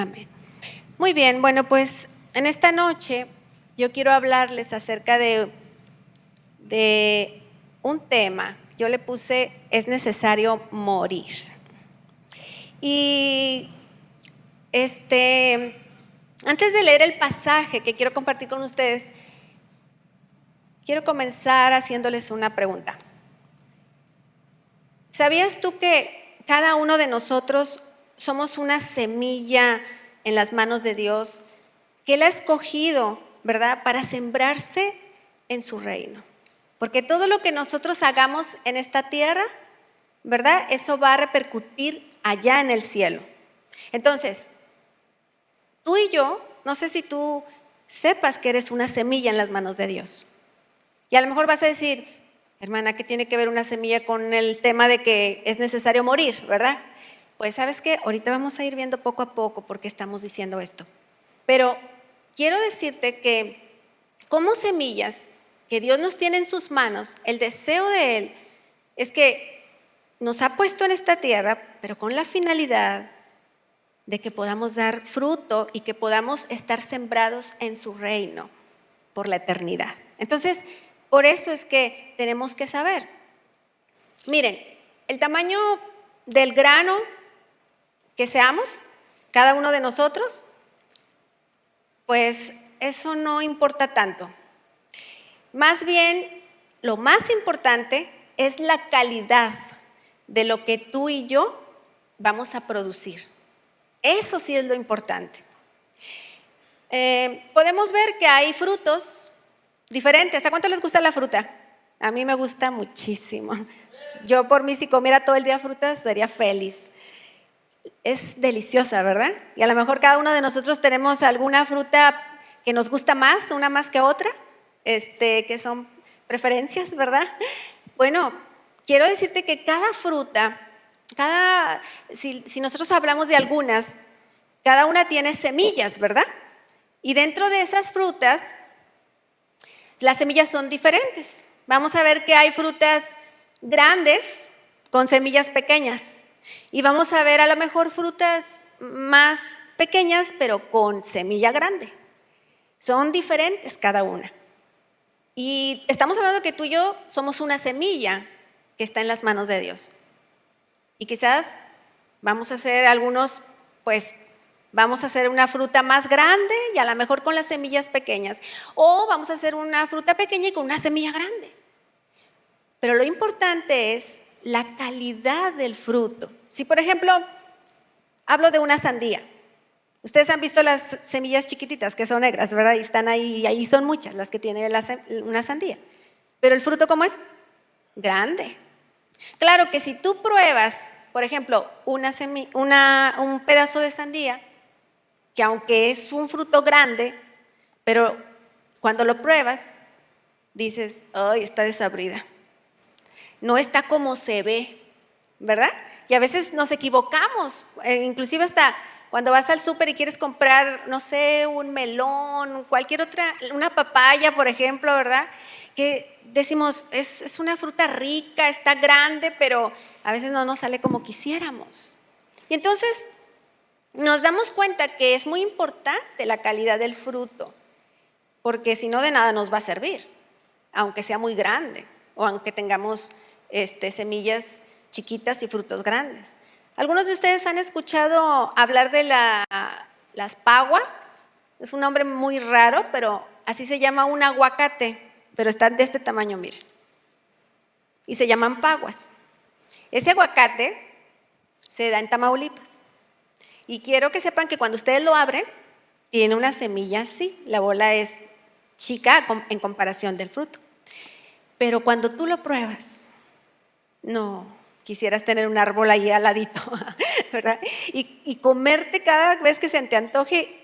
Amén. Muy bien, bueno, pues en esta noche yo quiero hablarles acerca de un tema. Yo le puse, es necesario morir. Y antes de leer el pasaje que quiero compartir con ustedes, quiero comenzar haciéndoles una pregunta. ¿Sabías tú que cada uno de nosotros somos una semilla en las manos de Dios que Él ha escogido, ¿verdad?, para sembrarse en su reino? Porque todo lo que nosotros hagamos en esta tierra, ¿verdad?, eso va a repercutir allá en el cielo. Entonces, tú y yo, no sé si tú sepas que eres una semilla en las manos de Dios. Y a lo mejor vas a decir, hermana, ¿qué tiene que ver una semilla con el tema de que es necesario morir, verdad? Pues ¿sabes qué? Ahorita vamos a ir viendo poco a poco por qué estamos diciendo esto. Pero quiero decirte que como semillas que Dios nos tiene en sus manos, el deseo de Él es que nos ha puesto en esta tierra, pero con la finalidad de que podamos dar fruto y que podamos estar sembrados en su reino por la eternidad. Entonces, por eso es que tenemos que saber. Miren, el tamaño del grano que seamos, cada uno de nosotros, pues eso no importa tanto. Más bien, lo más importante es la calidad de lo que tú y yo vamos a producir. Eso sí es lo importante. Podemos ver que hay frutos diferentes. ¿A cuánto les gusta la fruta? A mí me gusta muchísimo. Yo por mí si comiera todo el día frutas sería feliz. Es deliciosa, ¿verdad? Y a lo mejor cada uno de nosotros tenemos alguna fruta que nos gusta más, una más que otra, que son preferencias, ¿verdad? Bueno, quiero decirte que cada fruta, si nosotros hablamos de algunas, cada una tiene semillas, ¿verdad? Y dentro de esas frutas, las semillas son diferentes. Vamos a ver que hay frutas grandes con semillas pequeñas. Y vamos a ver a lo mejor frutas más pequeñas, pero con semilla grande. Son diferentes cada una. Y estamos hablando de que tú y yo somos una semilla que está en las manos de Dios. Y quizás vamos a hacer vamos a hacer una fruta más grande y a lo mejor con las semillas pequeñas. O vamos a hacer una fruta pequeña y con una semilla grande. Pero lo importante es la calidad del fruto. Si por ejemplo, hablo de una sandía. Ustedes han visto las semillas chiquititas que son negras, ¿verdad? Y están ahí, y ahí son muchas las que tiene una sandía. Pero el fruto, ¿cómo es? Grande. Claro que si tú pruebas, por ejemplo, un pedazo de sandía, que aunque es un fruto grande, pero cuando lo pruebas, dices, ¡ay, está desabrida! No está como se ve, ¿verdad? Y a veces nos equivocamos, inclusive hasta cuando vas al súper y quieres comprar, no sé, un melón, cualquier otra, una papaya, por ejemplo, ¿verdad? Que decimos, es una fruta rica, está grande, pero a veces no nos sale como quisiéramos. Y entonces nos damos cuenta que es muy importante la calidad del fruto, porque si no de nada nos va a servir, aunque sea muy grande o aunque tengamos semillas chiquitas y frutos grandes. ¿Algunos de ustedes han escuchado hablar de las paguas? Es un nombre muy raro, pero así se llama un aguacate, pero están de este tamaño, miren. Y se llaman paguas. Ese aguacate se da en Tamaulipas. Y quiero que sepan que cuando ustedes lo abren, tiene una semilla así. La bola es chica en comparación del fruto. Pero cuando tú lo pruebas, no, quisieras tener un árbol ahí al ladito, ¿verdad? Y comerte cada vez que se te antoje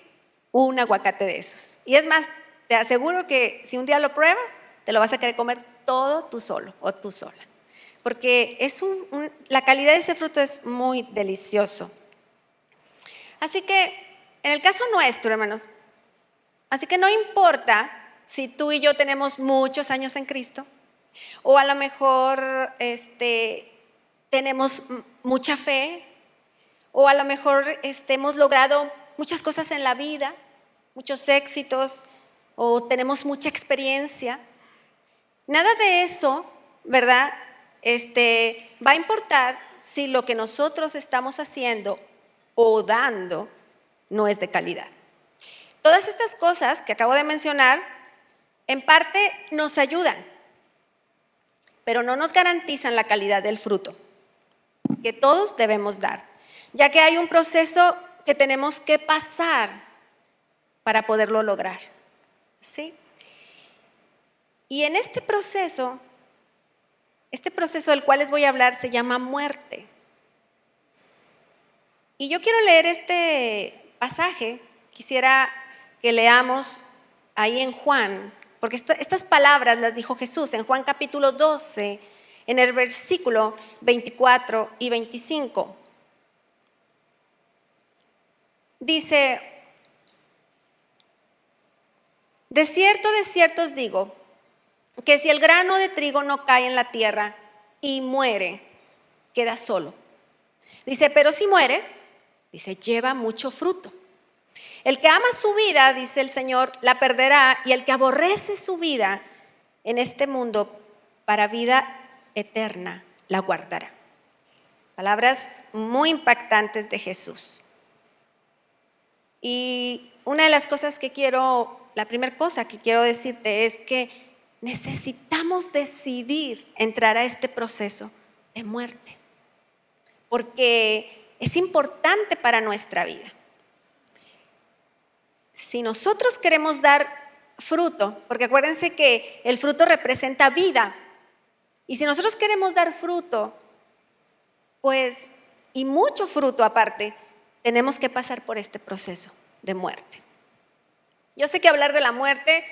un aguacate de esos. Y es más, te aseguro que si un día lo pruebas, te lo vas a querer comer todo tú solo o tú sola. Porque la calidad de ese fruto es muy delicioso. Así que, en el caso nuestro, hermanos, así que no importa si tú y yo tenemos muchos años en Cristo, o a lo mejor tenemos mucha fe, o a lo mejor hemos logrado muchas cosas en la vida, muchos éxitos o tenemos mucha experiencia. Nada de eso, ¿verdad? Va a importar si lo que nosotros estamos haciendo o dando no es de calidad. Todas estas cosas que acabo de mencionar, en parte nos ayudan, pero no nos garantizan la calidad del fruto que todos debemos dar, ya que hay un proceso que tenemos que pasar para poderlo lograr, ¿sí? Y en este proceso del cual les voy a hablar se llama muerte. Y yo quiero leer este pasaje, quisiera que leamos ahí en Juan, porque estas palabras las dijo Jesús en Juan capítulo 12, en el versículo 24 y 25. Dice: de cierto os digo, que si el grano de trigo no cae en la tierra y muere, queda solo. Dice, pero si muere, dice, lleva mucho fruto. El que ama su vida, dice el Señor, la perderá, y el que aborrece su vida en este mundo para vida eterna, la guardará. Palabras muy impactantes de Jesús. Y una de las cosas la primera cosa que quiero decirte es que necesitamos decidir entrar a este proceso de muerte, porque es importante para nuestra vida. Si nosotros queremos dar fruto, porque acuérdense que el fruto representa vida, y si nosotros queremos dar fruto, pues, y mucho fruto aparte, tenemos que pasar por este proceso de muerte. Yo sé que hablar de la muerte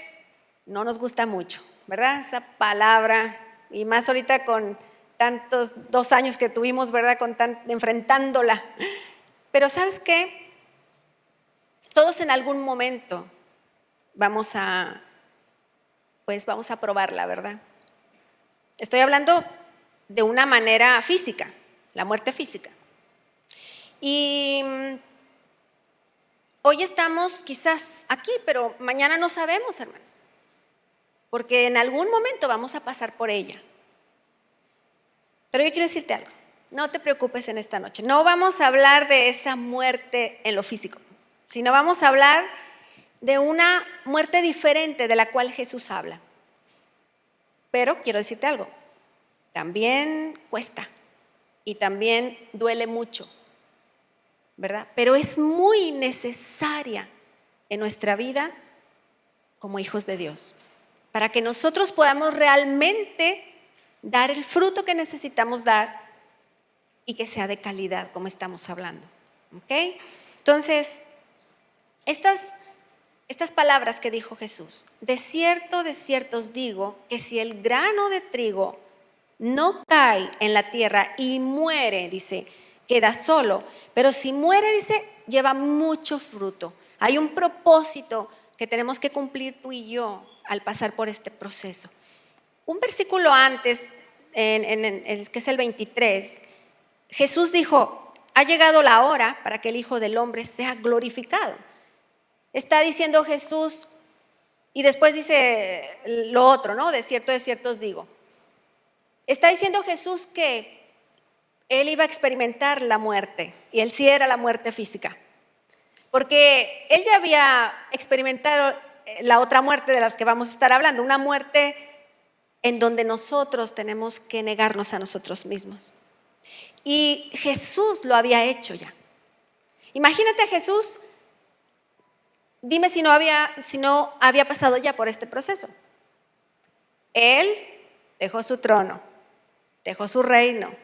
no nos gusta mucho, ¿verdad? Esa palabra, y más ahorita con tantos 2 años que tuvimos, ¿verdad? Enfrentándola. Pero ¿sabes qué? Todos en algún momento vamos a probarla, ¿verdad? Estoy hablando de una manera física, la muerte física. Y hoy estamos quizás aquí, pero mañana no sabemos, hermanos, porque en algún momento vamos a pasar por ella. Pero yo quiero decirte algo, no te preocupes en esta noche. No vamos a hablar de esa muerte en lo físico, sino vamos a hablar de una muerte diferente de la cual Jesús habla. Pero quiero decirte algo, también cuesta y también duele mucho, ¿verdad? Pero es muy necesaria en nuestra vida como hijos de Dios, para que nosotros podamos realmente dar el fruto que necesitamos dar y que sea de calidad, como estamos hablando, ¿ok? Entonces, estas palabras que dijo Jesús, de cierto os digo, que si el grano de trigo no cae en la tierra y muere, dice, queda solo, pero si muere, dice, lleva mucho fruto. Hay un propósito que tenemos que cumplir tú y yo al pasar por este proceso. Un versículo antes, que es el 23, Jesús dijo, ha llegado la hora para que el Hijo del Hombre sea glorificado. Está diciendo Jesús, y después dice lo otro, ¿no? De cierto os digo. Está diciendo Jesús que Él iba a experimentar la muerte, y Él sí era la muerte física, porque Él ya había experimentado la otra muerte de las que vamos a estar hablando, una muerte en donde nosotros tenemos que negarnos a nosotros mismos. Y Jesús lo había hecho ya. Imagínate a Jesús, dime si no había pasado ya por este proceso. Él dejó su trono, dejó su reino,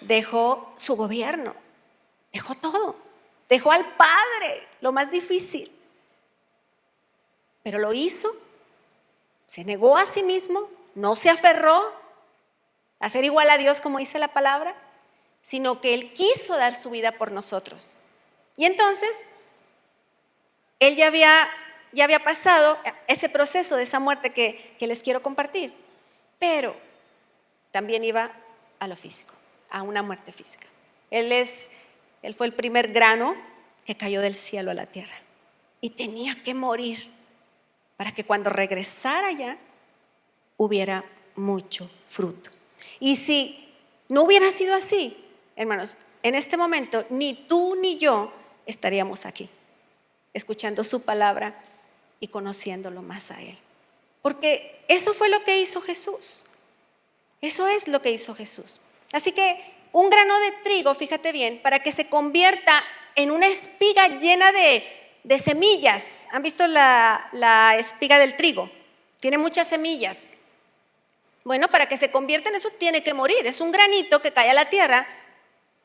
dejó su gobierno, dejó todo, dejó al Padre, lo más difícil. Pero lo hizo, se negó a sí mismo, no se aferró a ser igual a Dios como dice la palabra, sino que Él quiso dar su vida por nosotros. Y entonces, Él ya había pasado ese proceso de esa muerte que les quiero compartir, pero también iba a lo físico, a una muerte física. Él fue el primer grano que cayó del cielo a la tierra y tenía que morir para que cuando regresara ya hubiera mucho fruto. Y si no hubiera sido así, hermanos, en este momento ni tú ni yo estaríamos aquí, escuchando su palabra y conociéndolo más a Él. Porque eso fue lo que hizo Jesús. Eso es lo que hizo Jesús. Así que un grano de trigo, fíjate bien, para que se convierta en una espiga llena de semillas. ¿Han visto la espiga del trigo? Tiene muchas semillas. Bueno, para que se convierta en eso tiene que morir. Es un granito que cae a la tierra,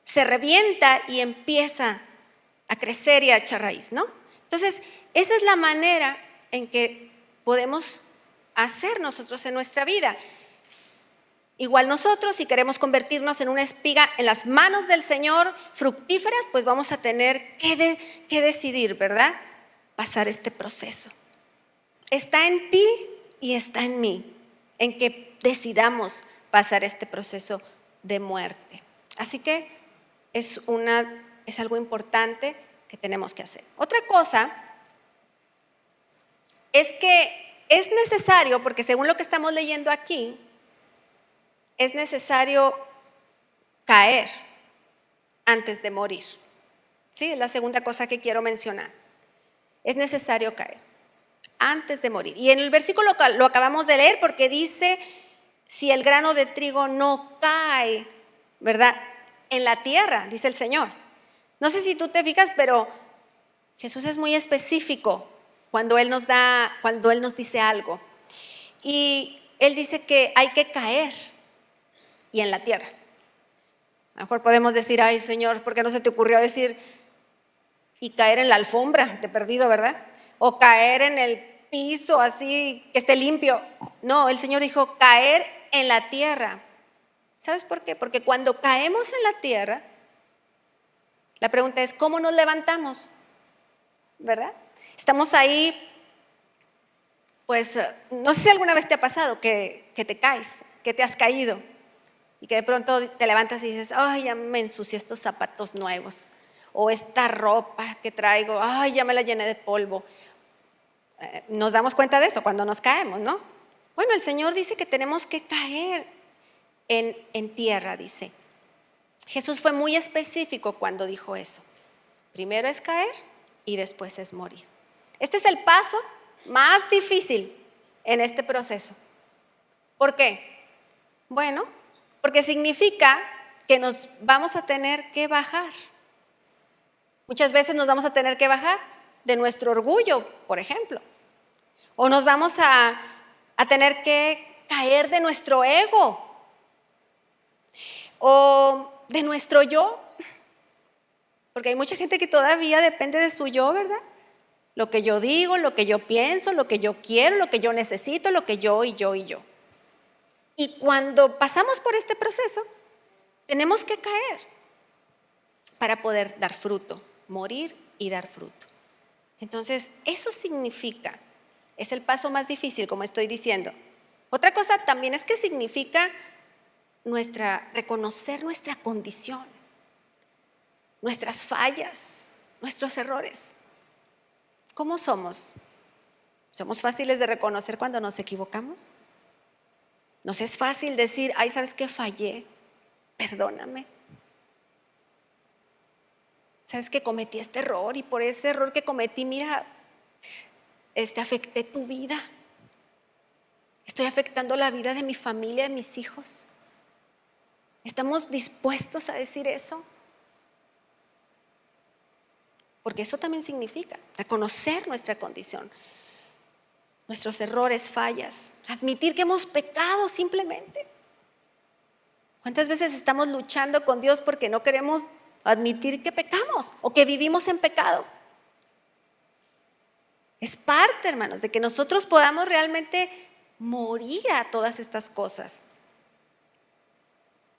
se revienta y empieza a crecer y a echar raíz, ¿no? Entonces, esa es la manera en que podemos hacer nosotros en nuestra vida. Igual nosotros, si queremos convertirnos en una espiga en las manos del Señor, fructíferas, pues vamos a tener que decidir, ¿verdad? Pasar este proceso. Está en ti y está en mí, en que decidamos pasar este proceso de muerte. Así que es algo importante que tenemos que hacer. Otra cosa es que es necesario, porque según lo que estamos leyendo aquí, es necesario caer antes de morir. ¿Sí? Es la segunda cosa que quiero mencionar. Es necesario caer antes de morir. Y en el versículo lo acabamos de leer porque dice, si el grano de trigo no cae, ¿verdad?, en la tierra, dice el Señor. No sé si tú te fijas, pero Jesús es muy específico cuando Él nos dice algo. Y Él dice que hay que caer y en la tierra. A lo mejor podemos decir, ay Señor, ¿por qué no se te ocurrió decir y caer en la alfombra de perdido, verdad? O caer en el piso así que esté limpio. No, el Señor dijo caer en la tierra. ¿Sabes por qué? Porque cuando caemos en la tierra, la pregunta es, ¿cómo nos levantamos? ¿Verdad? Estamos ahí, pues, no sé si alguna vez te ha pasado que te caes, que te has caído y que de pronto te levantas y dices, ay, ya me ensucié estos zapatos nuevos, o esta ropa que traigo, ay, ya me la llené de polvo. Nos damos cuenta de eso cuando nos caemos, ¿no? Bueno, el Señor dice que tenemos que caer en tierra, dice. Jesús fue muy específico cuando dijo eso. Primero es caer y después es morir. Este es el paso más difícil en este proceso. ¿Por qué? Bueno, porque significa que nos vamos a tener que bajar. Muchas veces nos vamos a tener que bajar de nuestro orgullo, por ejemplo. O nos vamos a tener que caer de nuestro ego. O de nuestro yo. Porque hay mucha gente que todavía depende de su yo, ¿verdad? Lo que yo digo, lo que yo pienso, lo que yo quiero, lo que yo necesito, lo que yo y yo y yo. Y cuando pasamos por este proceso, tenemos que caer para poder dar fruto, morir y dar fruto. Entonces, eso significa, es el paso más difícil, como estoy diciendo. Otra cosa también es que significa reconocer nuestra condición, nuestras fallas, nuestros errores. ¿Cómo somos? ¿Somos fáciles de reconocer cuando nos equivocamos? ¿Nos es fácil decir, ay, ¿sabes qué? Fallé, perdóname? ¿Sabes que cometí este error y por ese error que cometí, mira, afecté tu vida? Estoy afectando la vida de mi familia, de mis hijos. ¿Estamos dispuestos a decir eso? Porque eso también significa reconocer nuestra condición, nuestros errores, fallas, admitir que hemos pecado simplemente. ¿Cuántas veces estamos luchando con Dios porque no queremos admitir que pecamos o que vivimos en pecado? Es parte, hermanos, de que nosotros podamos realmente morir a todas estas cosas.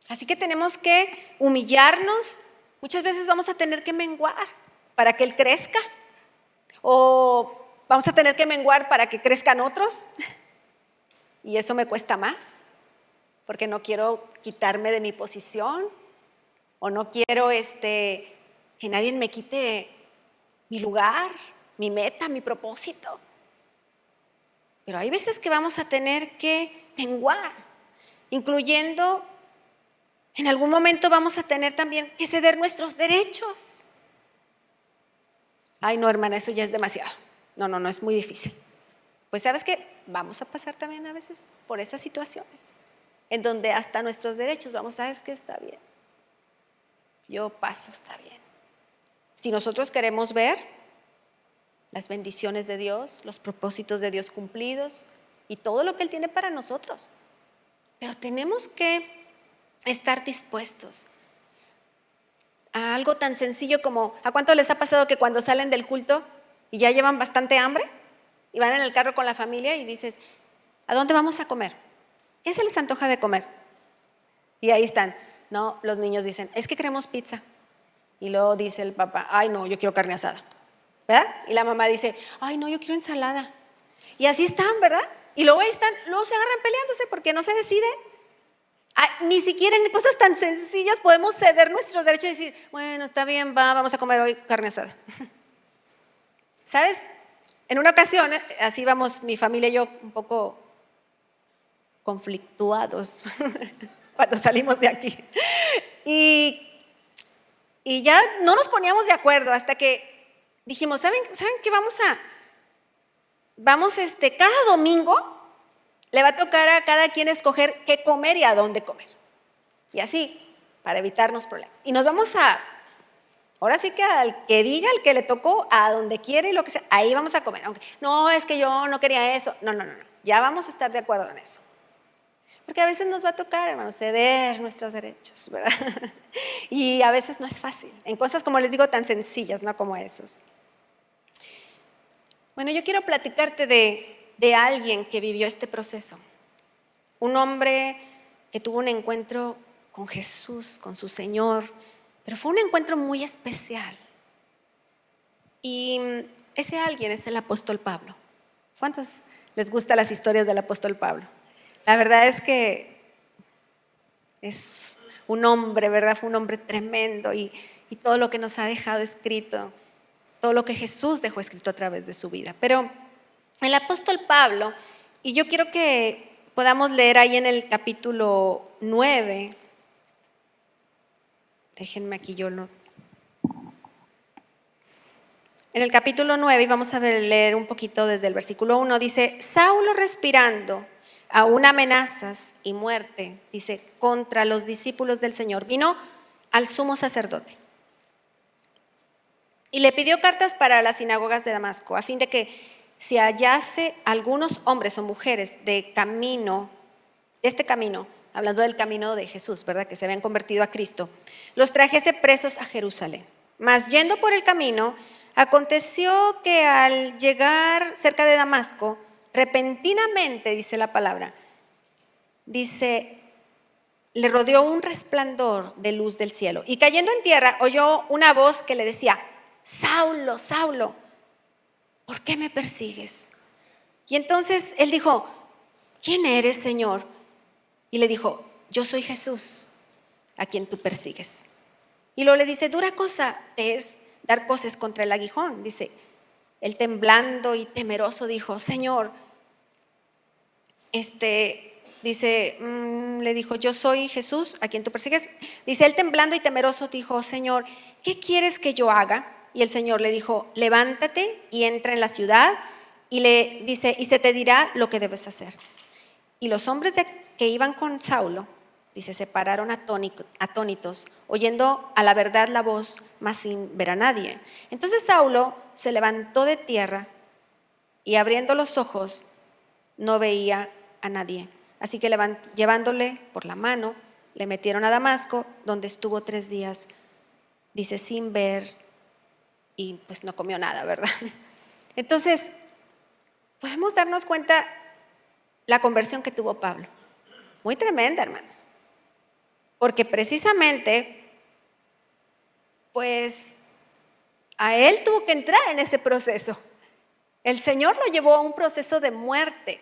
Así que tenemos que humillarnos. Muchas veces vamos a tener que menguar para que Él crezca, o vamos a tener que menguar para que crezcan otros, y eso me cuesta más, porque no quiero quitarme de mi posición, o no quiero que nadie me quite mi lugar, mi meta, mi propósito. Pero hay veces que vamos a tener que menguar, incluyendo, en algún momento vamos a tener también que ceder nuestros derechos. Ay, no, hermana, eso ya es demasiado. No, es muy difícil. Pues sabes que vamos a pasar también a veces por esas situaciones, en donde hasta nuestros derechos vamos, sabes que está bien. Yo paso, está bien. Si nosotros queremos ver las bendiciones de Dios, los propósitos de Dios cumplidos y todo lo que Él tiene para nosotros. Pero tenemos que estar dispuestos a algo tan sencillo como, ¿a cuánto les ha pasado que cuando salen del culto y ya llevan bastante hambre y van en el carro con la familia y dices, ¿a dónde vamos a comer? ¿Qué se les antoja de comer? Y ahí están. No, los niños dicen, es que queremos pizza. Y luego dice el papá, ay no, yo quiero carne asada, ¿verdad? Y la mamá dice, ay no, yo quiero ensalada. Y así están, ¿verdad? Y luego ahí están, luego se agarran peleándose porque no se decide. Ni siquiera en cosas tan sencillas podemos ceder nuestros derechos y decir, bueno, está bien, vamos a comer hoy carne asada. ¿Sabes? En una ocasión, así vamos mi familia y yo un poco conflictuados cuando salimos de aquí. Y ya no nos poníamos de acuerdo hasta que dijimos, ¿saben qué? Vamos cada domingo le va a tocar a cada quien escoger qué comer y a dónde comer. Y así, para evitarnos problemas. Y nos vamos ahora sí que al que diga, al que le tocó, a donde quiere y lo que sea, ahí vamos a comer. Aunque, no, es que yo no quería eso. No. Ya vamos a estar de acuerdo en eso. Porque a veces nos va a tocar, hermanos, ceder nuestros derechos, ¿verdad? Y a veces no es fácil. En cosas, como les digo, tan sencillas, no como esos. Bueno, yo quiero platicarte de alguien que vivió este proceso. Un hombre que tuvo un encuentro con Jesús, con su Señor, pero fue un encuentro muy especial. Y ese alguien es el apóstol Pablo. ¿Cuántos les gustan las historias del apóstol Pablo? La verdad es que es un hombre, ¿verdad? Fue un hombre tremendo y todo lo que nos ha dejado escrito, todo lo que Jesús dejó escrito a través de su vida. Pero el apóstol Pablo, y yo quiero que podamos leer ahí en el capítulo 9, déjenme aquí en el capítulo 9, y vamos a leer un poquito desde el versículo 1, dice, Saulo respirando aún amenazas y muerte, dice, contra los discípulos del Señor, vino al sumo sacerdote y le pidió cartas para las sinagogas de Damasco, a fin de que si hallase algunos hombres o mujeres de este camino, hablando del camino de Jesús, ¿verdad? Que se habían convertido a Cristo, los trajese presos a Jerusalén. Mas yendo por el camino, aconteció que al llegar cerca de Damasco, repentinamente, dice la palabra, dice, le rodeó un resplandor de luz del cielo. Y cayendo en tierra, oyó una voz que le decía, Saulo, Saulo, ¿por qué me persigues? Y entonces él dijo, ¿quién eres, Señor? Y le dijo, yo soy Jesús, a quien tú persigues. Y luego le dice, dura cosa te es dar coces contra el aguijón. Dice, él temblando y temeroso dijo, Señor, le dijo, yo soy Jesús, a quien tú persigues. Dice, él temblando y temeroso dijo, Señor, ¿qué quieres que yo haga? Y el Señor le dijo, levántate y entra en la ciudad, y le dice, y se te dirá lo que debes hacer. Y los hombres que iban con Saulo, dice, se pararon atónitos, oyendo a la verdad la voz, mas sin ver a nadie. Entonces Saulo se levantó de tierra y abriendo los ojos no veía a nadie. Así que llevándole por la mano, le metieron a Damasco, donde estuvo 3 días, dice, sin ver, y pues no comió nada, ¿verdad? Entonces, podemos darnos cuenta la conversión que tuvo Pablo. Muy tremenda, hermanos. Porque precisamente, pues, a él tuvo que entrar en ese proceso. El Señor lo llevó a un proceso de muerte.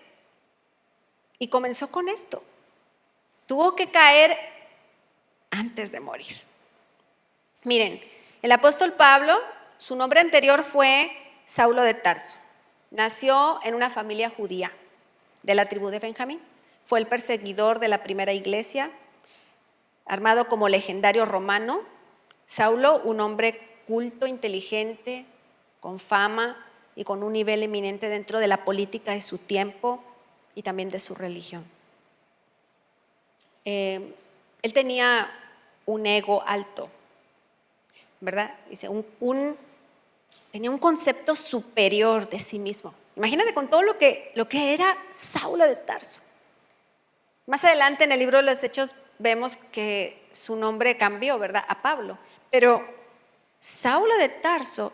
Y comenzó con esto. Tuvo que caer antes de morir. Miren, el apóstol Pablo su nombre anterior fue Saulo de Tarso. Nació en una familia judía de la tribu de Benjamín. Fue el perseguidor de la primera iglesia, armado como legendario romano. Saulo, un hombre culto, inteligente, con fama y con un nivel eminente dentro de la política de su tiempo y también de su religión. Él tenía un ego alto, ¿verdad? Dice, tenía un concepto superior de sí mismo. Imagínate con todo lo que era Saulo de Tarso. Más adelante en el libro de los Hechos vemos que su nombre cambió, ¿verdad? A Pablo. Pero Saulo de Tarso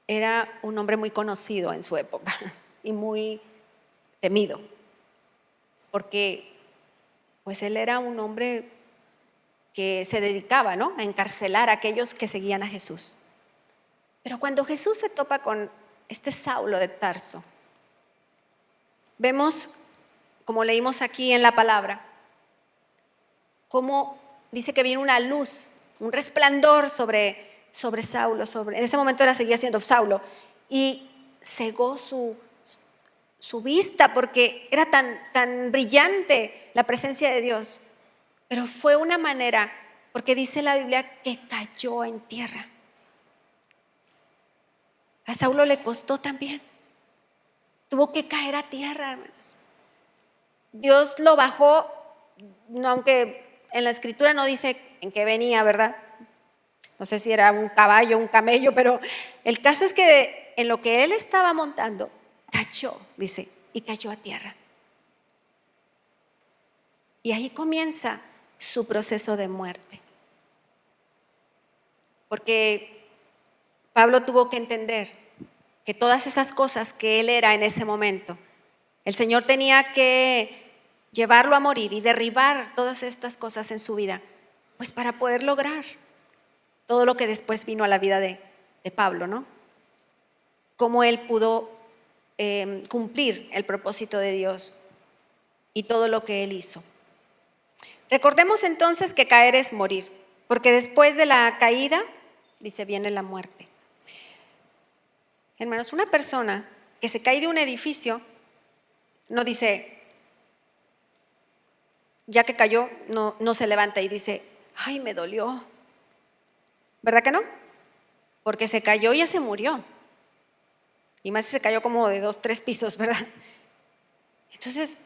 era un hombre muy conocido en su época y muy temido, porque pues él era un hombre que se dedicaba, ¿no?, a encarcelar a aquellos que seguían a Jesús. Pero cuando Jesús se topa con este Saulo de Tarso, vemos, como leímos aquí en la palabra, cómo dice que viene una luz, un resplandor sobre Saulo, en ese momento seguía siendo Saulo, y cegó su vista porque era tan brillante la presencia de Dios. Pero fue una manera, porque dice la Biblia que cayó en tierra. A Saulo le costó también. Tuvo que caer a tierra, hermanos. Dios lo bajó, aunque en la escritura no dice en qué venía, ¿verdad? No sé si era un caballo, un camello, pero el caso es que en lo que él estaba montando, cayó, dice, y cayó a tierra. Y ahí comienza su proceso de muerte. Porque Pablo tuvo que entender que todas esas cosas que él era en ese momento, el Señor tenía que llevarlo a morir y derribar todas estas cosas en su vida, pues para poder lograr todo lo que después vino a la vida de Pablo, ¿no? Cómo él pudo cumplir el propósito de Dios y todo lo que él hizo. Recordemos entonces que caer es morir, porque después de la caída, dice, viene la muerte. Hermanos, una persona que se cae de un edificio no dice, ya que cayó, no se levanta y dice, ay, me dolió. ¿Verdad que no? Porque se cayó y ya se murió. Y más si se cayó como de 2, 3 pisos, ¿verdad? Entonces,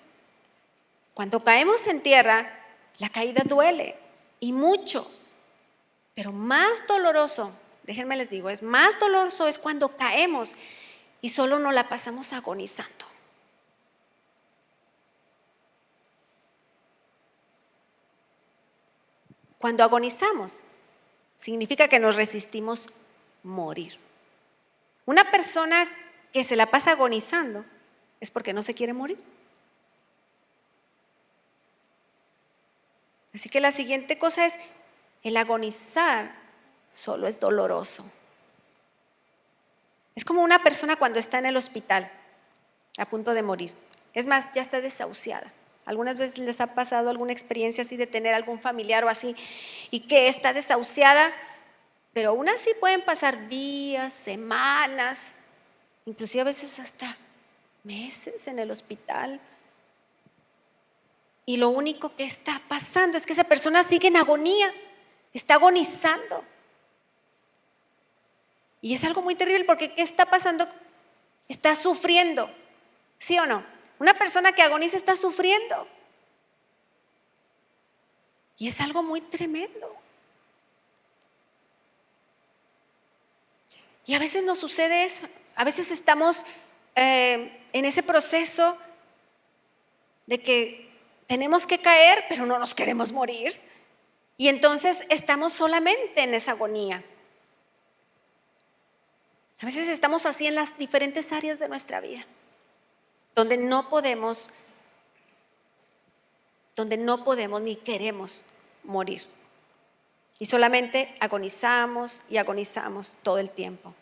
cuando caemos en tierra, la caída duele y mucho. Pero más doloroso, déjenme les digo, más doloroso es cuando caemos y solo nos la pasamos agonizando. Cuando agonizamos, significa que nos resistimos morir. Una persona que se la pasa agonizando es porque no se quiere morir. Así que la siguiente cosa es, el agonizar solo es doloroso. Es como una persona cuando está en el hospital a punto de morir. Es más, ya está desahuciada. Algunas veces les ha pasado alguna experiencia así de tener algún familiar o así y que está desahuciada, pero aún así pueden pasar días, semanas, inclusive a veces hasta meses en el hospital. Y lo único que está pasando es que esa persona sigue en agonía, está agonizando. Y es algo muy terrible porque ¿qué está pasando? Está sufriendo, ¿sí o no? Una persona que agoniza está sufriendo. Y es algo muy tremendo. Y a veces nos sucede eso. A veces estamos en ese proceso de que tenemos que caer, pero no nos queremos morir. Y entonces estamos solamente en esa agonía. A veces estamos así en las diferentes áreas de nuestra vida, donde no podemos ni queremos morir. Y solamente agonizamos y agonizamos todo el tiempo.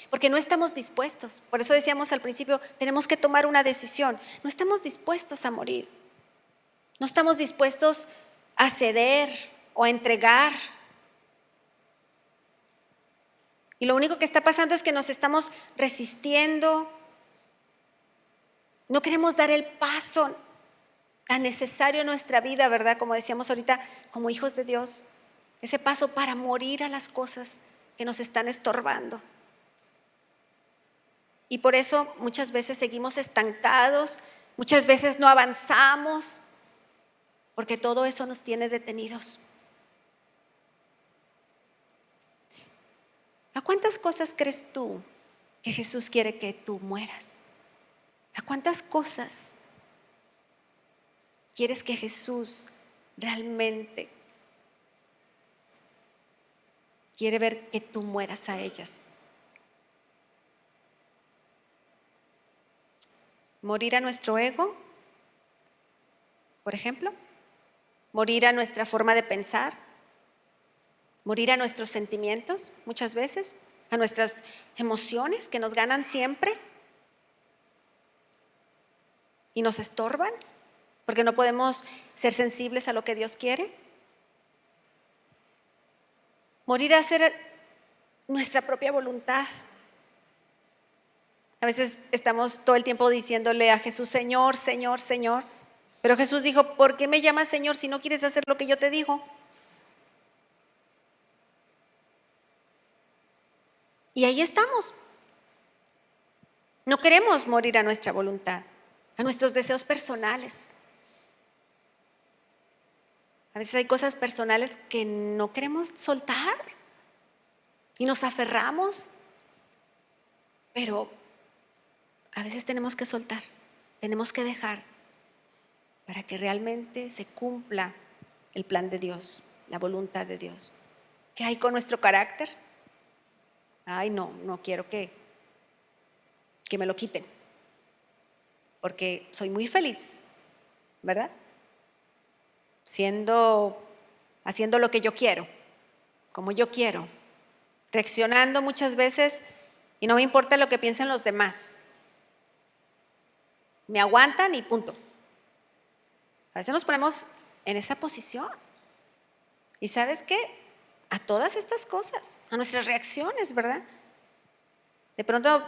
Porque no estamos dispuestos. Por eso decíamos al principio, tenemos que tomar una decisión. No estamos dispuestos a morir. No estamos dispuestos a ceder o a entregar. Y lo único que está pasando es que nos estamos resistiendo. No queremos dar el paso tan necesario en nuestra vida, ¿verdad? Como decíamos ahorita, como hijos de Dios. Ese paso para morir a las cosas que nos están estorbando. Y por eso muchas veces seguimos estancados, muchas veces no avanzamos, porque todo eso nos tiene detenidos. ¿A cuántas cosas crees tú que Jesús quiere que tú mueras? ¿A cuántas cosas quieres que Jesús realmente quiere ver que tú mueras a ellas? ¿Morir a nuestro ego, por ejemplo? ¿Morir a nuestra forma de pensar? ¿Morir a nuestros sentimientos muchas veces? ¿A nuestras emociones que nos ganan siempre y nos estorban? Porque no podemos ser sensibles a lo que Dios quiere. Morir a hacer nuestra propia voluntad. A veces estamos todo el tiempo diciéndole a Jesús, Señor, Señor, Señor. Pero Jesús dijo, ¿por qué me llamas Señor si no quieres hacer lo que yo te digo? Y ahí estamos. No queremos morir a nuestra voluntad, a nuestros deseos personales. A veces hay cosas personales que no queremos soltar y nos aferramos, pero a veces tenemos que soltar, tenemos que dejar para que realmente se cumpla el plan de Dios, la voluntad de Dios. ¿Qué hay con nuestro carácter? Ay, no quiero que me lo quiten, porque soy muy feliz, ¿verdad? Haciendo lo que yo quiero, como yo quiero, reaccionando muchas veces y no me importa lo que piensen los demás. Me aguantan y punto. A veces nos ponemos en esa posición. ¿Y sabes qué? A todas estas cosas, a nuestras reacciones, ¿verdad? De pronto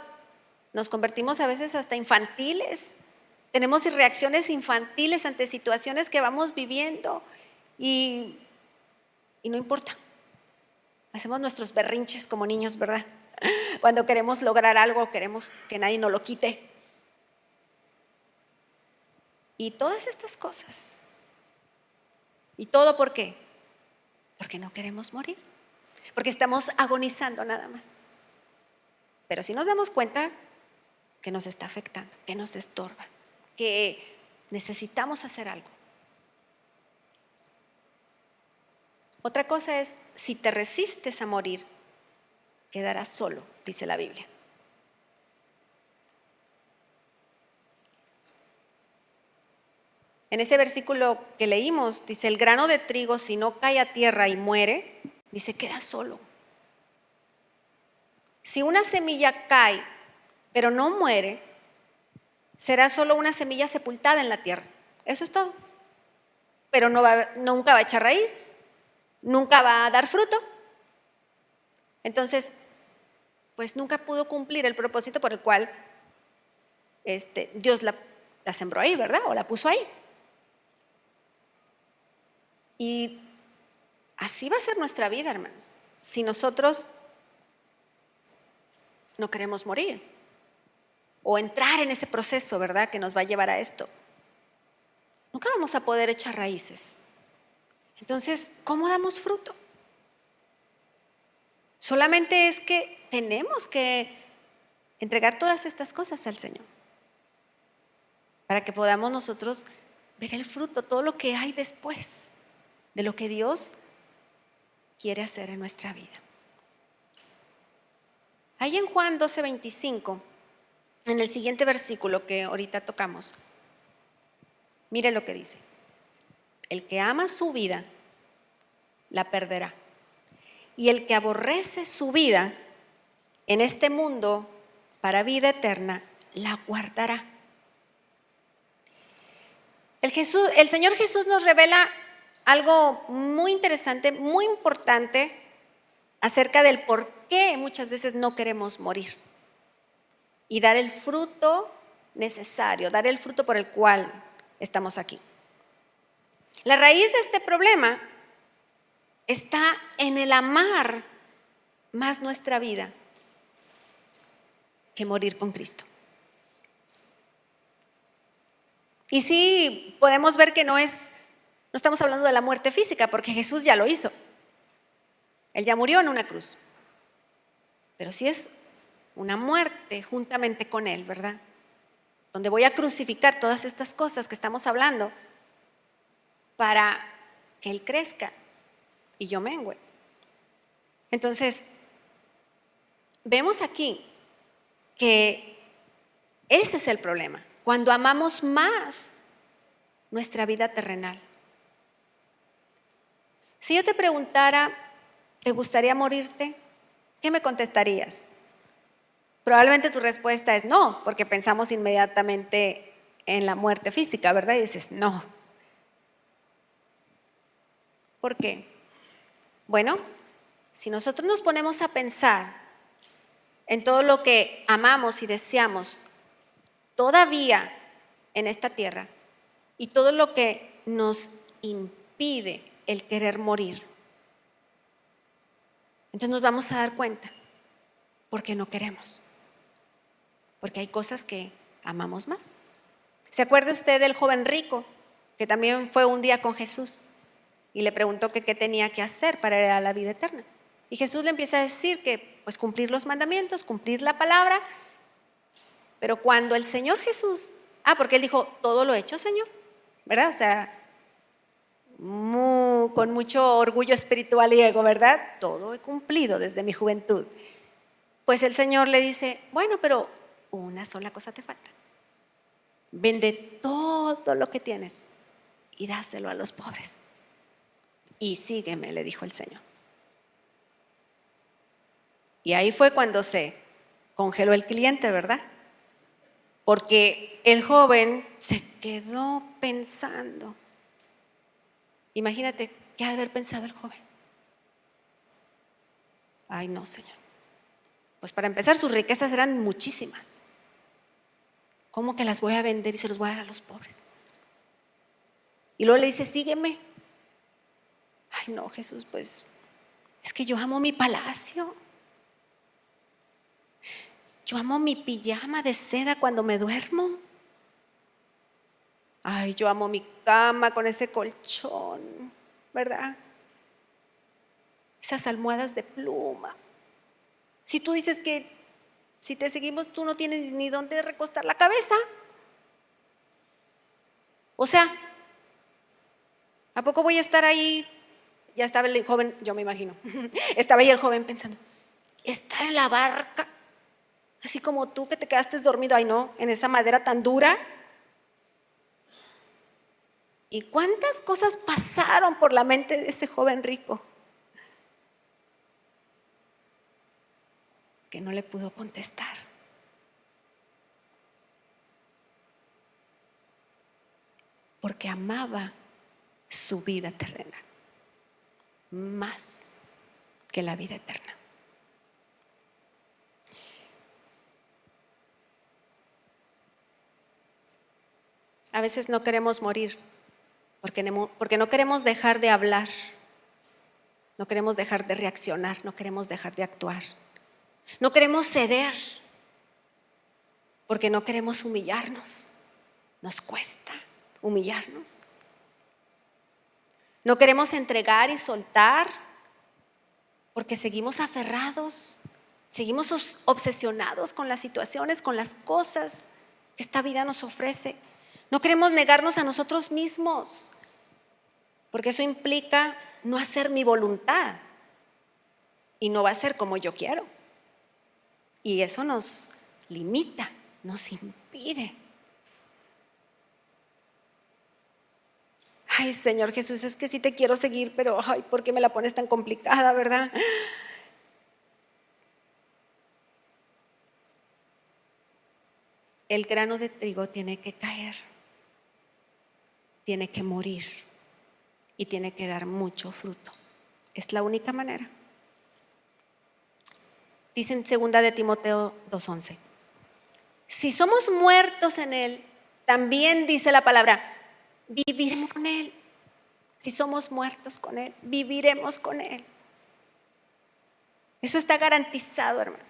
nos convertimos a veces hasta infantiles. Tenemos reacciones infantiles ante situaciones que vamos viviendo y no importa. Hacemos nuestros berrinches como niños, ¿verdad? Cuando queremos lograr algo, queremos que nadie nos lo quite. Y todas estas cosas. ¿Y todo por qué? Porque no queremos morir. Porque estamos agonizando nada más. Pero si nos damos cuenta que nos está afectando, que nos estorba, que necesitamos hacer algo. Otra cosa es, si te resistes a morir, quedarás solo, dice la Biblia. En ese versículo que leímos, dice, el grano de trigo si no cae a tierra y muere, dice, queda solo. Si una semilla cae, pero no muere, será solo una semilla sepultada en la tierra. Eso es todo. Pero nunca va a echar raíz, nunca va a dar fruto. Entonces, pues nunca pudo cumplir el propósito por el cual Dios la sembró ahí, ¿verdad? O la puso ahí. Y así va a ser nuestra vida, hermanos. Si nosotros no queremos morir o entrar en ese proceso, ¿verdad? Que nos va a llevar a esto, nunca vamos a poder echar raíces. Entonces, ¿cómo damos fruto? Solamente es que tenemos que entregar todas estas cosas al Señor para que podamos nosotros ver el fruto, todo lo que hay después de lo que Dios quiere hacer en nuestra vida. Ahí en Juan 12:25, en el siguiente versículo que ahorita tocamos, mire lo que dice. El que ama su vida, la perderá. Y el que aborrece su vida en este mundo para vida eterna, la guardará. El Señor Jesús nos revela algo muy interesante, muy importante, acerca del por qué muchas veces no queremos morir y dar el fruto necesario, dar el fruto por el cual estamos aquí. La raíz de este problema está en el amar más nuestra vida que morir con Cristo. Y sí, podemos ver que no estamos hablando de la muerte física, porque Jesús ya lo hizo. Él ya murió en una cruz. Pero sí es una muerte juntamente con Él, ¿verdad? Donde voy a crucificar todas estas cosas que estamos hablando para que Él crezca y yo mengüe. Entonces, vemos aquí que ese es el problema. Cuando amamos más nuestra vida terrenal. Si yo te preguntara, ¿te gustaría morirte? ¿Qué me contestarías? Probablemente tu respuesta es no, porque pensamos inmediatamente en la muerte física, ¿verdad? Y dices, no. ¿Por qué? Bueno, si nosotros nos ponemos a pensar en todo lo que amamos y deseamos todavía en esta tierra y todo lo que nos impide el querer morir, entonces nos vamos a dar cuenta porque no queremos, porque hay cosas que amamos más. ¿Se acuerda usted del joven rico que también fue un día con Jesús y le preguntó que qué tenía que hacer para heredar la vida eterna? Y Jesús le empieza a decir que pues cumplir los mandamientos, cumplir la palabra. Pero cuando el Señor Jesús, porque Él dijo, todo lo he hecho, Señor, ¿verdad? O sea, con mucho orgullo espiritual y ego, ¿verdad? Todo he cumplido desde mi juventud. Pues el Señor le dice, bueno, pero una sola cosa te falta. Vende todo lo que tienes y dáselo a los pobres. Y sígueme, le dijo el Señor. Y ahí fue cuando se congeló el cliente, ¿verdad? Porque el joven se quedó pensando. Imagínate, ¿qué ha de haber pensado el joven? Ay, no, Señor. Pues para empezar, sus riquezas eran muchísimas. ¿Cómo que las voy a vender y se los voy a dar a los pobres? Y luego le dice, sígueme. Ay, no, Jesús, pues es que yo amo mi palacio. Yo amo mi pijama de seda cuando me duermo. Ay, yo amo mi cama con ese colchón, ¿verdad? Esas almohadas de pluma. Si tú dices que si te seguimos tú no tienes ni dónde recostar la cabeza. O sea, ¿a poco voy a estar ahí? Ya estaba el joven, yo me imagino, estaba ahí el joven pensando, estar en la barca, así como tú que te quedaste dormido, ay no, en esa madera tan dura. ¿Y cuántas cosas pasaron por la mente de ese joven rico? Que no le pudo contestar. Porque amaba su vida terrenal más que la vida eterna. A veces no queremos morir porque no queremos dejar de hablar, no queremos dejar de reaccionar, no queremos dejar de actuar, no queremos ceder porque no queremos humillarnos. Nos cuesta humillarnos. No queremos entregar y soltar porque seguimos aferrados, seguimos obsesionados con las situaciones, con las cosas que esta vida nos ofrece. No queremos negarnos a nosotros mismos porque eso implica no hacer mi voluntad y no va a ser como yo quiero. Y eso nos limita, nos impide. Ay, Señor Jesús, es que sí te quiero seguir, pero ay, ¿por qué me la pones tan complicada, verdad? El grano de trigo tiene que caer, tiene que morir y tiene que dar mucho fruto. Es la única manera. Dice en 2 de Timoteo 2:11. Si somos muertos en Él, también dice la palabra, viviremos con Él. Si somos muertos con Él, viviremos con Él. Eso está garantizado, hermanos.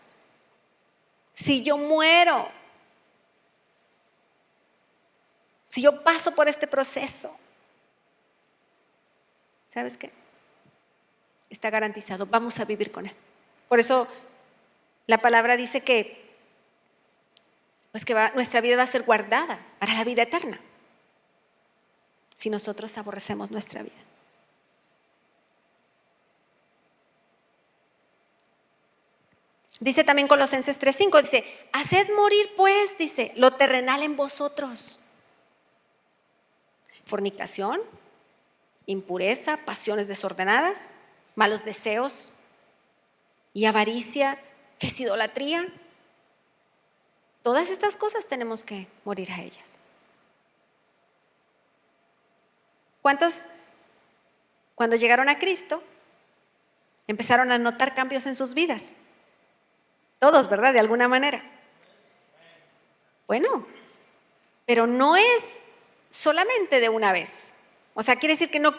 Si yo muero, si yo paso por este proceso, ¿sabes qué? Está garantizado, vamos a vivir con Él. Por eso la palabra dice que, nuestra vida va a ser guardada para la vida eterna, si nosotros aborrecemos nuestra vida. Dice también Colosenses 3:5, dice, haced morir pues, dice, lo terrenal en vosotros. Fornicación, impureza, pasiones desordenadas, malos deseos y avaricia, que es idolatría. Todas estas cosas tenemos que morir a ellas. ¿Cuántos, cuando llegaron a Cristo, empezaron a notar cambios en sus vidas? Todos, ¿verdad? De alguna manera. Bueno, pero no es solamente de una vez. O sea, quiere decir que no,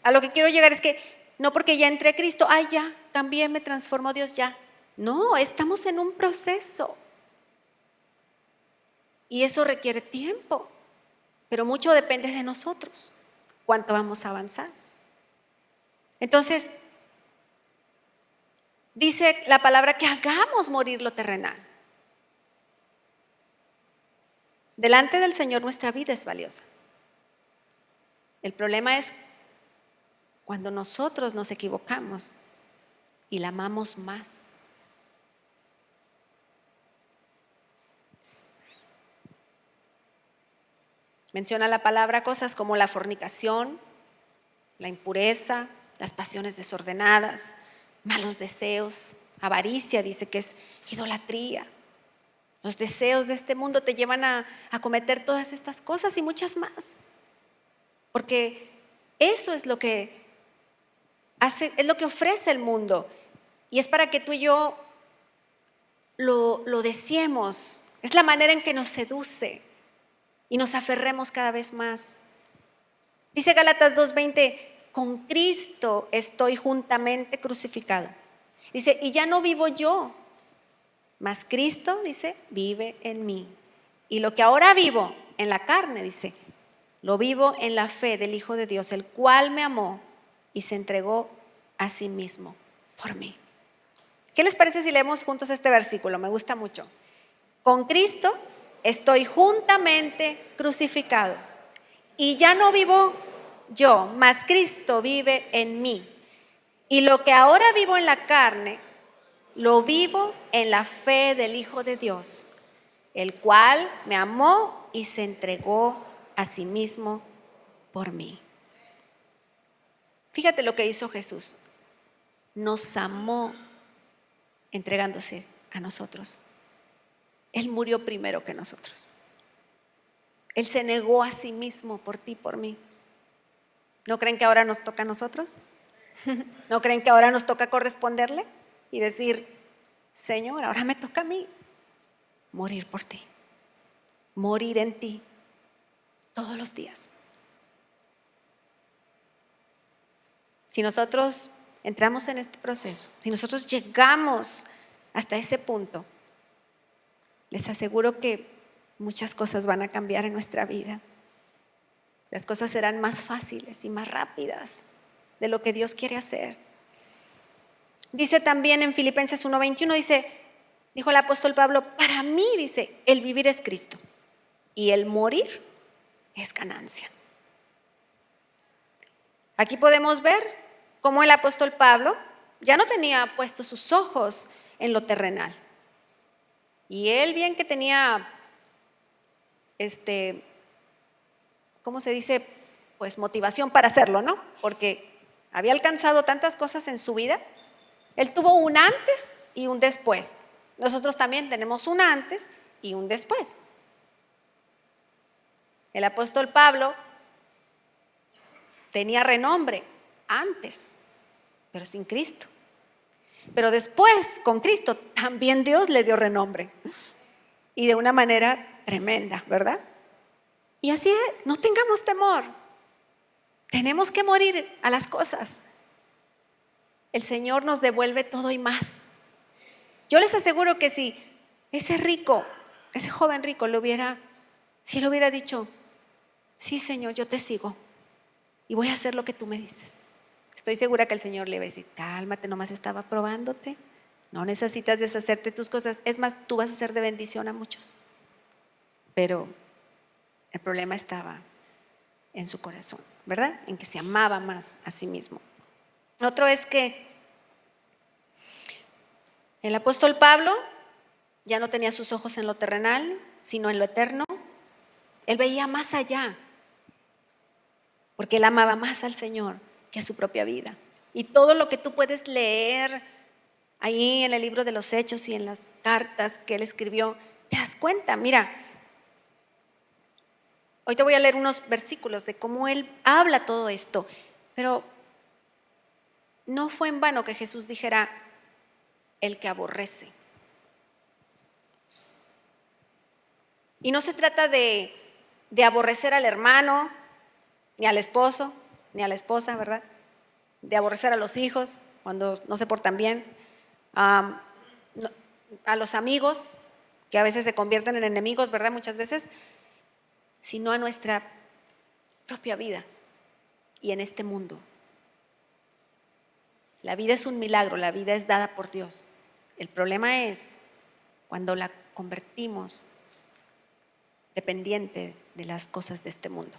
a lo que quiero llegar es que no porque ya entré a Cristo, ya, también me transformó Dios ya. No, estamos en un proceso. Y eso requiere tiempo, pero mucho depende de nosotros, cuánto vamos a avanzar. Entonces, dice la palabra que hagamos morir lo terrenal. Delante del Señor nuestra vida es valiosa. El problema es cuando nosotros nos equivocamos y la amamos más. Menciona la palabra cosas como la fornicación, la impureza, las pasiones desordenadas, malos deseos, avaricia, dice que es idolatría. Los deseos de este mundo te llevan a cometer todas estas cosas y muchas más. Porque eso es lo que hace, es lo que ofrece el mundo. Y es para que tú y yo lo deseemos. Es la manera en que nos seduce y nos aferremos cada vez más. Dice Gálatas 2:20, con Cristo estoy juntamente crucificado. Dice, y ya no vivo yo, mas Cristo, dice, vive en mí. Y lo que ahora vivo en la carne, dice, lo vivo en la fe del Hijo de Dios, el cual me amó y se entregó a sí mismo por mí. ¿Qué les parece si leemos juntos este versículo? Me gusta mucho. Con Cristo estoy juntamente crucificado. Y ya no vivo yo, mas Cristo vive en mí. Y lo que ahora vivo en la carne, lo vivo en la fe del Hijo de Dios, el cual me amó y se entregó a sí mismo por mí. Fíjate lo que hizo Jesús. Nos amó entregándose a nosotros. Él murió primero que nosotros. Él se negó a sí mismo por ti, por mí. ¿No creen que ahora nos toca a nosotros? ¿No creen que ahora nos toca corresponderle y decir, Señor, ahora me toca a mí morir por ti, morir en ti todos los días? Si nosotros entramos en este proceso, si nosotros llegamos hasta ese punto, les aseguro que muchas cosas van a cambiar en nuestra vida. Las cosas serán más fáciles y más rápidas de lo que Dios quiere hacer. Dice también en Filipenses 1:21, dijo el apóstol Pablo, para mí, dice, el vivir es Cristo y el morir es ganancia. Aquí podemos ver cómo el apóstol Pablo ya no tenía puestos sus ojos en lo terrenal. Y él bien que tenía, ¿cómo se dice? Pues motivación para hacerlo, ¿no? Porque había alcanzado tantas cosas en su vida. Él tuvo un antes y un después. Nosotros también tenemos un antes y un después. El apóstol Pablo tenía renombre antes, pero sin Cristo. Pero después, con Cristo, también Dios le dio renombre. Y de una manera tremenda, ¿verdad? Y así es, no tengamos temor. Tenemos que morir a las cosas. El Señor nos devuelve todo y más. Yo les aseguro que si ese rico, ese joven rico si él hubiera dicho, sí Señor, yo te sigo y voy a hacer lo que tú me dices, estoy segura que el Señor le va a decir, cálmate, nomás estaba probándote, no necesitas deshacerte tus cosas, es más, tú vas a ser de bendición a muchos. Pero el problema estaba en su corazón, ¿verdad? En que se amaba más a sí mismo. Otro es que el apóstol Pablo ya no tenía sus ojos en lo terrenal, sino en lo eterno. Él veía más allá, porque él amaba más al Señor que a su propia vida. Y todo lo que tú puedes leer ahí en el libro de los Hechos y en las cartas que él escribió, te das cuenta. Mira, hoy te voy a leer unos versículos de cómo él habla todo esto, pero no fue en vano que Jesús dijera, el que aborrece. Y no se trata de aborrecer al hermano, ni al esposo, ni a la esposa, ¿verdad? De aborrecer a los hijos cuando no se portan bien, a los amigos, que a veces se convierten en enemigos, ¿verdad? Muchas veces, sino a nuestra propia vida y en este mundo. La vida es un milagro, la vida es dada por Dios. El problema es cuando la convertimos dependiente de las cosas de este mundo.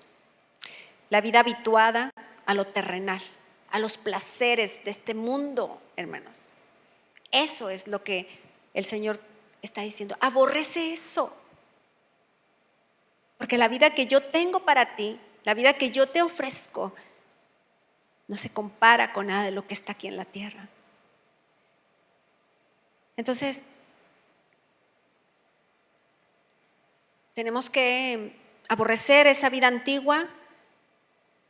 La vida habituada a lo terrenal, a los placeres de este mundo, hermanos. Eso es lo que el Señor está diciendo. Aborrece eso. Porque la vida que yo tengo para ti, la vida que yo te ofrezco, no se compara con nada de lo que está aquí en la tierra. Entonces, tenemos que aborrecer esa vida antigua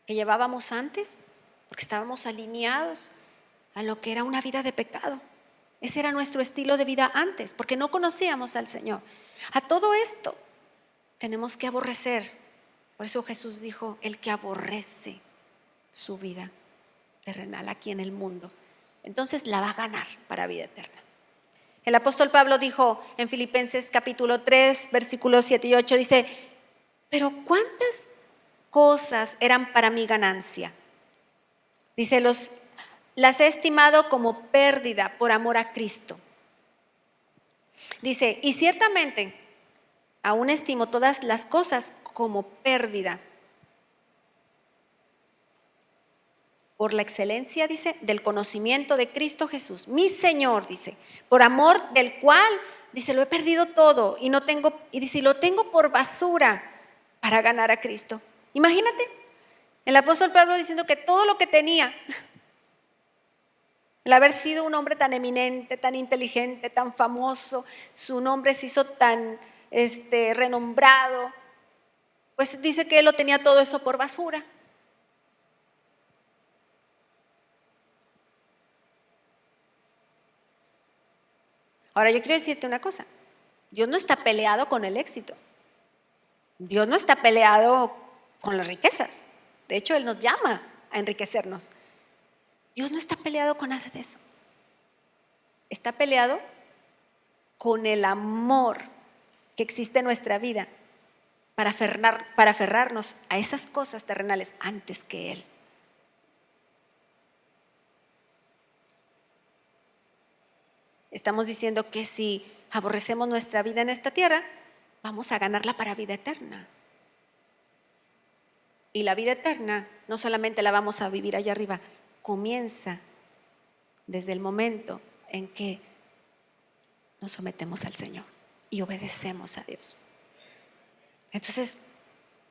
que llevábamos antes, porque estábamos alineados a lo que era una vida de pecado. Ese era nuestro estilo de vida antes, porque no conocíamos al Señor. A todo esto tenemos que aborrecer. Por eso Jesús dijo, el que aborrece su vida terrenal aquí en el mundo, entonces la va a ganar para vida eterna. El apóstol Pablo dijo en Filipenses capítulo 3, versículos 7 y 8, dice, pero ¿cuántas cosas eran para mi ganancia? Dice, las he estimado como pérdida por amor a Cristo. Dice, y ciertamente aún estimo todas las cosas como pérdida por la excelencia, dice, del conocimiento de Cristo Jesús, mi Señor, dice, por amor del cual, dice, lo he perdido todo y no tengo, y dice, lo tengo por basura para ganar a Cristo. Imagínate, el apóstol Pablo diciendo que todo lo que tenía, el haber sido un hombre tan eminente, tan inteligente, tan famoso, su nombre se hizo tan renombrado, pues dice que él lo tenía todo eso por basura. Ahora yo quiero decirte una cosa, Dios no está peleado con el éxito, Dios no está peleado con las riquezas, de hecho Él nos llama a enriquecernos. Dios no está peleado con nada de eso, está peleado con el amor que existe en nuestra vida para aferrarnos a esas cosas terrenales antes que Él. Estamos diciendo que si aborrecemos nuestra vida en esta tierra, vamos a ganarla para vida eterna. Y la vida eterna no solamente la vamos a vivir allá arriba, comienza desde el momento en que nos sometemos al Señor y obedecemos a Dios. Entonces,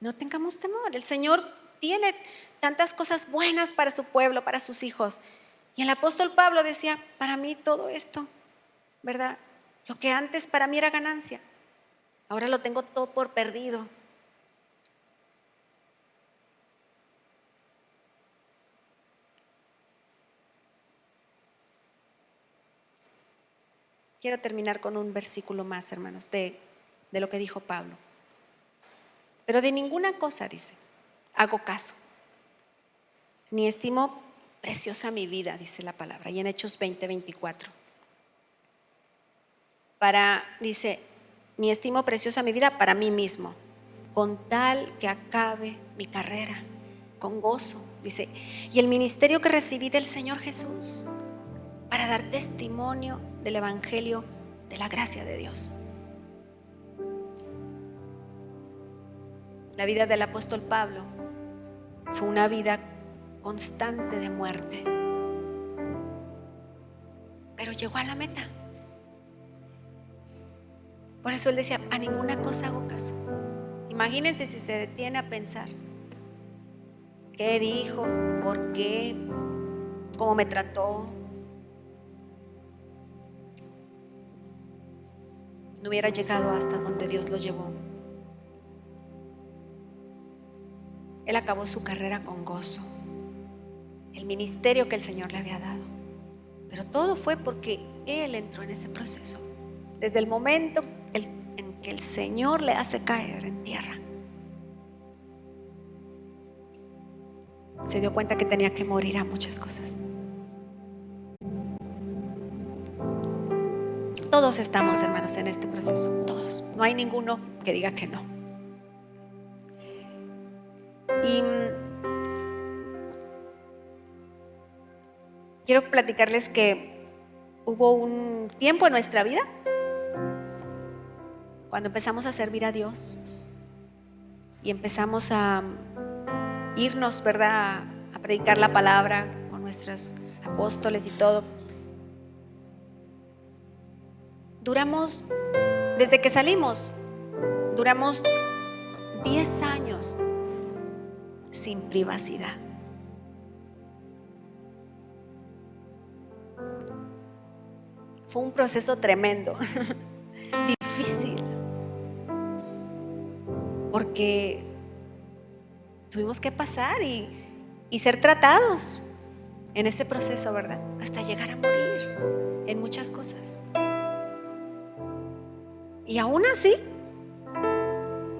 no tengamos temor. El Señor tiene tantas cosas buenas para su pueblo, para sus hijos. Y el apóstol Pablo decía, para mí todo esto, ¿verdad? Lo que antes para mí era ganancia, ahora lo tengo todo por perdido. Quiero terminar con un versículo más, hermanos, de lo que dijo Pablo. Pero de ninguna cosa, dice, hago caso, ni estimo preciosa mi vida, dice la palabra, y en Hechos 20:24. Dice, ni estimo preciosa mi vida para mí mismo, con tal que acabe mi carrera con gozo, dice, y el ministerio que recibí del Señor Jesús, para dar testimonio del evangelio de la gracia de Dios. La vida del apóstol Pablo fue una vida constante de muerte, pero llegó a la meta. Por eso él decía, a ninguna cosa hago caso. Imagínense si se detiene a pensar qué dijo, por qué, cómo me trató. No hubiera llegado hasta donde Dios lo llevó. Él acabó su carrera con gozo, el ministerio que el Señor le había dado. Pero todo fue porque él entró en ese proceso. Desde el momento en que el Señor le hace caer en tierra, se dio cuenta que tenía que morir a muchas cosas. Todos estamos, hermanos, en este proceso, todos. No hay ninguno que diga que no. Y quiero platicarles que hubo un tiempo en nuestra vida cuando empezamos a servir a Dios y empezamos a irnos, ¿verdad?, a predicar la palabra con nuestros apóstoles y todo. Duramos, desde que salimos, duramos 10 años sin privacidad. Fue un proceso tremendo, difícil, porque tuvimos que pasar y ser tratados en ese proceso, ¿verdad? Hasta llegar a morir en muchas cosas. Y aún así,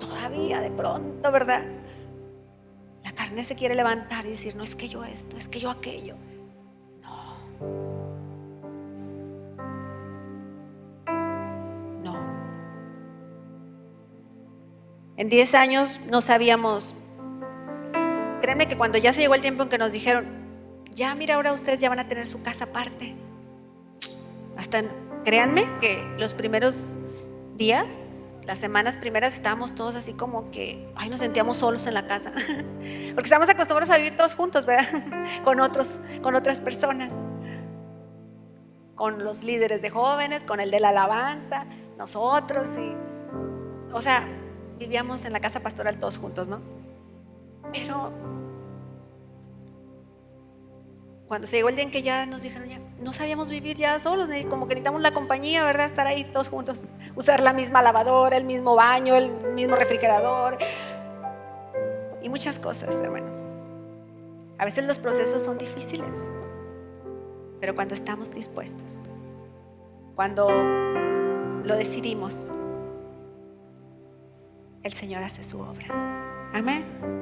todavía de pronto, ¿verdad?, la carne se quiere levantar y decir, no, es que yo esto, es que yo aquello. No. En 10 años no sabíamos. Créanme que cuando ya se llegó el tiempo en que nos dijeron, ya mira, ahora ustedes ya van a tener su casa aparte. Hasta, créanme que los primeros días, las semanas primeras, estábamos todos así como que, nos sentíamos solos en la casa, porque estábamos acostumbrados a vivir todos juntos, ¿verdad? con otras personas, con los líderes de jóvenes, con el de la alabanza, nosotros, o sea, vivíamos en la casa pastoral todos juntos, ¿no? Pero cuando se llegó el día en que ya nos dijeron, ya no sabíamos vivir ya solos, como que necesitamos la compañía, ¿verdad? Estar ahí todos juntos, usar la misma lavadora, el mismo baño, el mismo refrigerador y muchas cosas, hermanos. A veces los procesos son difíciles, pero cuando estamos dispuestos, cuando lo decidimos, el Señor hace su obra. Amén.